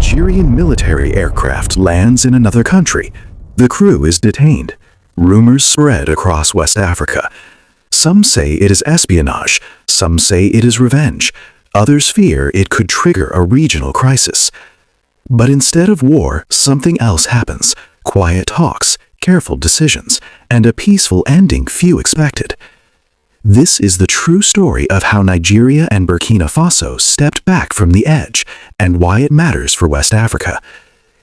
Nigerian military aircraft lands in another country. The crew is detained. Rumors spread across West Africa. Some say it is espionage, some say it is revenge, others fear it could trigger a regional crisis. But instead of war, something else happens: quiet talks, careful decisions, and a peaceful ending few expected. This is the true story of how Nigeria and Burkina Faso stepped back from the edge and why it matters for West Africa.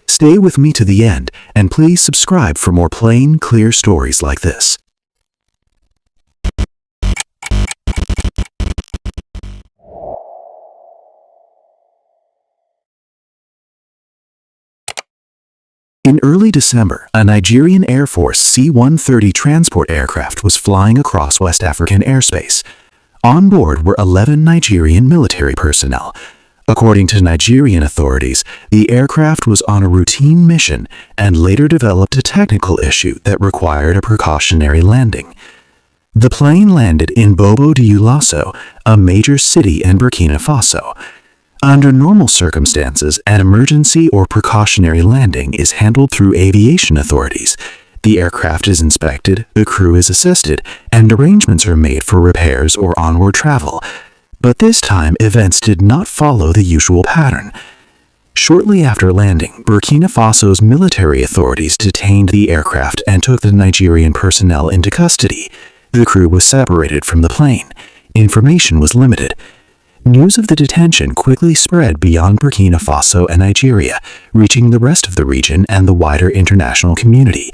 Stay with me to the end, and please subscribe for more plain, clear stories like this. In early December, a Nigerian Air Force C-130 transport aircraft was flying across West African airspace. On board were 11 Nigerian military personnel. According to Nigerian authorities, the aircraft was on a routine mission and later developed a technical issue that required a precautionary landing. The plane landed in Bobo-Dioulasso, a major city in Burkina Faso. Under normal circumstances, an emergency or precautionary landing is handled through aviation authorities. The aircraft is inspected, the crew is assisted, and arrangements are made for repairs or onward travel. But this time, events did not follow the usual pattern. Shortly after landing, Burkina Faso's military authorities detained the aircraft and took the Nigerian personnel into custody. The crew was separated from the plane. Information was limited. News of the detention quickly spread beyond Burkina Faso and Nigeria, reaching the rest of the region and the wider international community.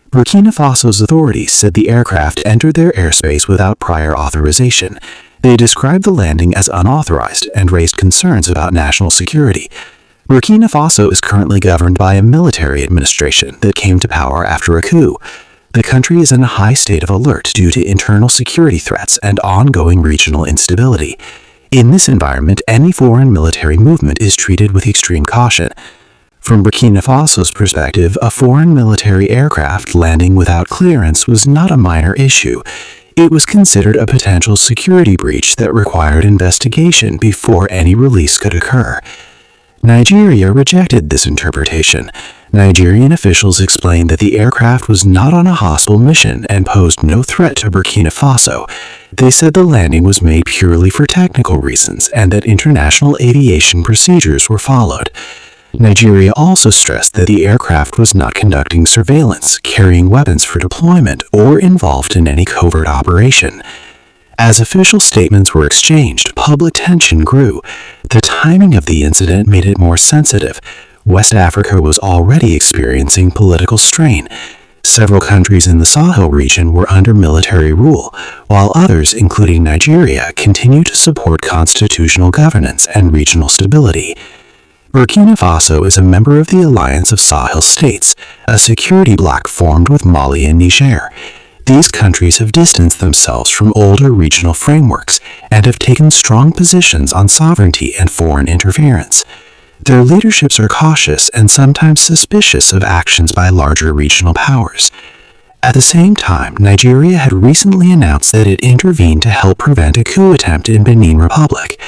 Burkina Faso's authorities said the aircraft entered their airspace without prior authorization. They described the landing as unauthorized and raised concerns about national security. Burkina Faso is currently governed by a military administration that came to power after a coup. The country is in a high state of alert due to internal security threats and ongoing regional instability. In this environment, any foreign military movement is treated with extreme caution. From Burkina Faso's perspective, a foreign military aircraft landing without clearance was not a minor issue. It was considered a potential security breach that required investigation before any release could occur. Nigeria rejected this interpretation. Nigerian officials explained that the aircraft was not on a hostile mission and posed no threat to Burkina Faso. They said the landing was made purely for technical reasons and that international aviation procedures were followed. Nigeria also stressed that the aircraft was not conducting surveillance, carrying weapons for deployment, or involved in any covert operation. As official statements were exchanged, public tension grew. The timing of the incident made it more sensitive. West Africa was already experiencing political strain. Several countries in the Sahel region were under military rule, while others, including Nigeria, continued to support constitutional governance and regional stability. Burkina Faso is a member of the Alliance of Sahel States, a security bloc formed with Mali and Niger. These countries have distanced themselves from older regional frameworks and have taken strong positions on sovereignty and foreign interference. Their leaderships are cautious and sometimes suspicious of actions by larger regional powers. At the same time, Nigeria had recently announced that it intervened to help prevent a coup attempt in Benin Republic.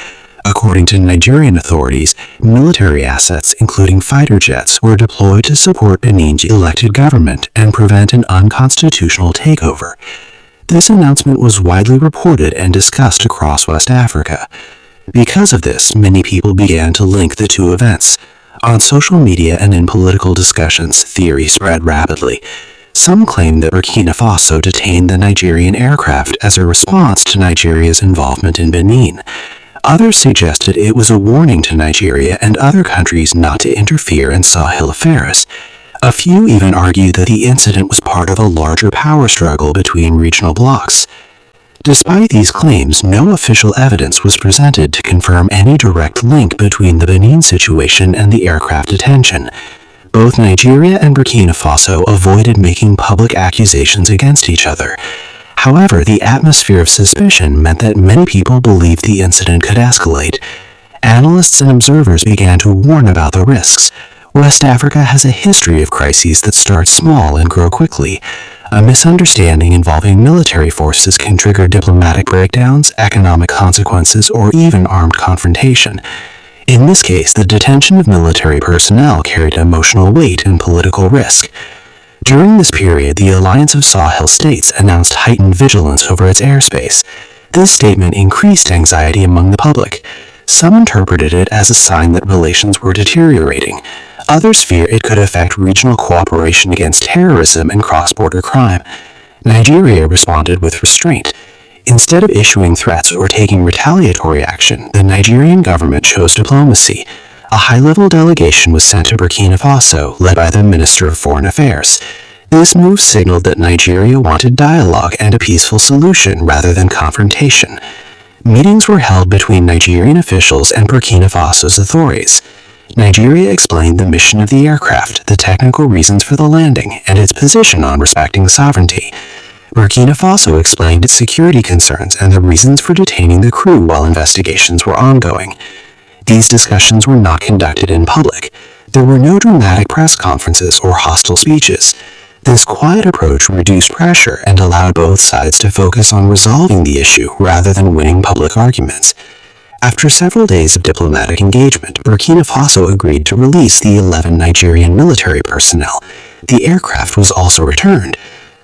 According to Nigerian authorities, military assets, including fighter jets, were deployed to support Benin's elected government and prevent an unconstitutional takeover. This announcement was widely reported and discussed across West Africa. Because of this, many people began to link the two events. On social media and in political discussions, theory spread rapidly. Some claim that Burkina Faso detained the Nigerian aircraft as a response to Nigeria's involvement in Benin. Others suggested it was a warning to Nigeria and other countries not to interfere in Sahel affairs. A few even argued that the incident was part of a larger power struggle between regional blocs. Despite these claims, no official evidence was presented to confirm any direct link between the Benin situation and the aircraft detention. Both Nigeria and Burkina Faso avoided making public accusations against each other. However, the atmosphere of suspicion meant that many people believed the incident could escalate. Analysts and observers began to warn about the risks. West Africa has a history of crises that start small and grow quickly. A misunderstanding involving military forces can trigger diplomatic breakdowns, economic consequences, or even armed confrontation. In this case, the detention of military personnel carried emotional weight and political risk. During this period, the Alliance of Sahel States announced heightened vigilance over its airspace. This statement increased anxiety among the public. Some interpreted it as a sign that relations were deteriorating. Others fear it could affect regional cooperation against terrorism and cross-border crime. Nigeria responded with restraint. Instead of issuing threats or taking retaliatory action, the Nigerian government chose diplomacy. A high-level delegation was sent to Burkina Faso, led by the Minister of Foreign Affairs. This move signaled that Nigeria wanted dialogue and a peaceful solution rather than confrontation. Meetings were held between Nigerian officials and Burkina Faso's authorities. Nigeria explained the mission of the aircraft, the technical reasons for the landing, and its position on respecting sovereignty. Burkina Faso explained its security concerns and the reasons for detaining the crew while investigations were ongoing. These discussions were not conducted in public. There were no dramatic press conferences or hostile speeches. This quiet approach reduced pressure and allowed both sides to focus on resolving the issue rather than winning public arguments. After several days of diplomatic engagement, Burkina Faso agreed to release the 11 Nigerian military personnel. The aircraft was also returned.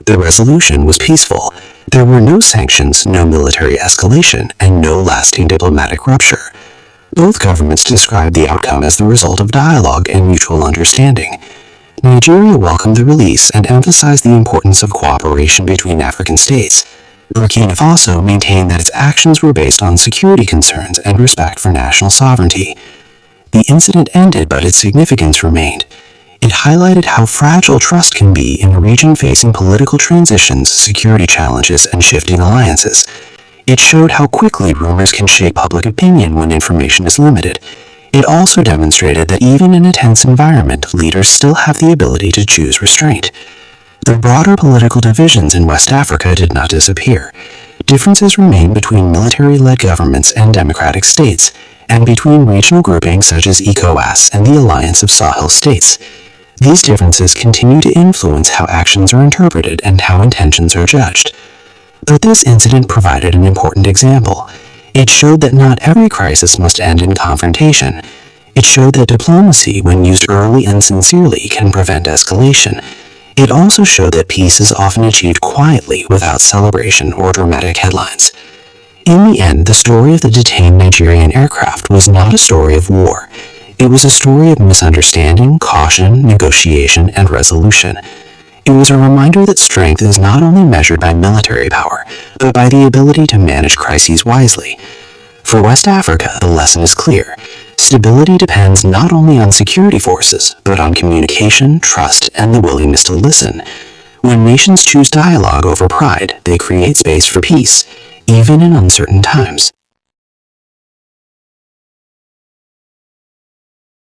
The resolution was peaceful. There were no sanctions, no military escalation, and no lasting diplomatic rupture. Both governments described the outcome as the result of dialogue and mutual understanding. Nigeria welcomed the release and emphasized the importance of cooperation between African states. Burkina Faso maintained that its actions were based on security concerns and respect for national sovereignty. The incident ended, but its significance remained. It highlighted how fragile trust can be in a region facing political transitions, security challenges, and shifting alliances. It showed how quickly rumors can shape public opinion when information is limited. It also demonstrated that even in a tense environment, leaders still have the ability to choose restraint. The broader political divisions in West Africa did not disappear. Differences remain between military-led governments and democratic states, and between regional groupings such as ECOWAS and the Alliance of Sahel States. These differences continue to influence how actions are interpreted and how intentions are judged. But this incident provided an important example. It showed that not every crisis must end in confrontation. It showed that diplomacy, when used early and sincerely, can prevent escalation. It also showed that peace is often achieved quietly without celebration or dramatic headlines. In the end, the story of the detained Nigerian aircraft was not a story of war. It was a story of misunderstanding, caution, negotiation, and resolution. It was a reminder that strength is not only measured by military power, but by the ability to manage crises wisely. For West Africa, the lesson is clear. Stability depends not only on security forces, but on communication, trust, and the willingness to listen. When nations choose dialogue over pride, they create space for peace, even in uncertain times.